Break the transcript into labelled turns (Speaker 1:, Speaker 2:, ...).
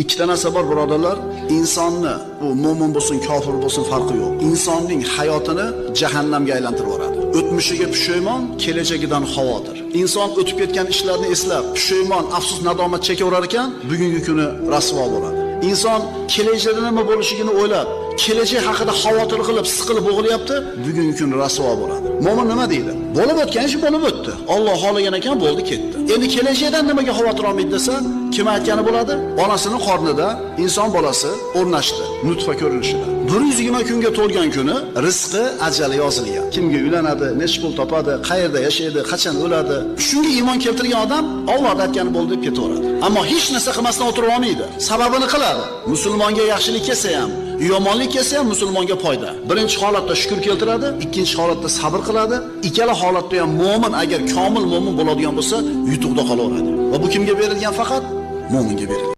Speaker 1: Ikkita narsa bor birodarlar, insonni bu mo'min bo'lsin, kofir bo'lsin farqi yo'q. Insonning hayotini jahannamga aylantirib yuboradi. O'tmishiga pushaymon, kelajagidan xavotir. Inson o'tib ketgan ishlarni eslab, pushaymon, afsus, nadomat chekaverar ekan, bugungi kuni rasvo bo'ladi. Inson kelajagida nima bo'lishini o'ylab, kelajak haqida xavotir qilib, siqilib bo'g'ilyapti, bugungi kuni rasvo bo'ladi. Mo'min nima deydi? Bo'lib o'tgan ish bo'lib o'tdi. Alloh xohlagan ekan, bo'ldi, ketdi. Endi kelajakdan nimaga xavotir olmaydi desa, kim aytgani bo'ladi? Onasining qornida inson bolasi o'rnashdi, nutfa ko'rinishida. 120 kunga to'lgan kuni rizqi, ajali yozilgan. Kimga uylanadi, necha pul topadi, qayerda yashaydi, qachon o'ladi. Shunga iymon keltirgan odam Alloh aytgani bo'ldi deb ketaveradi. Ammo hech narsa qilmasdan o'tirib olmaydi. Sababini qiladi. Musulmonga yaxshilik kelsa ham, yomonlik kelsa ham musulmonga foyda. Birinchi holatda shukr keltiradi, ikkinchi holatda sabr qiladi. Ikkala holatda ham mo'min agar komil mo'min bo'ladigan bo'lsa, yutuqda qolaveradi. Va bu kimga berilgan? Faqat mo'minga berilgan.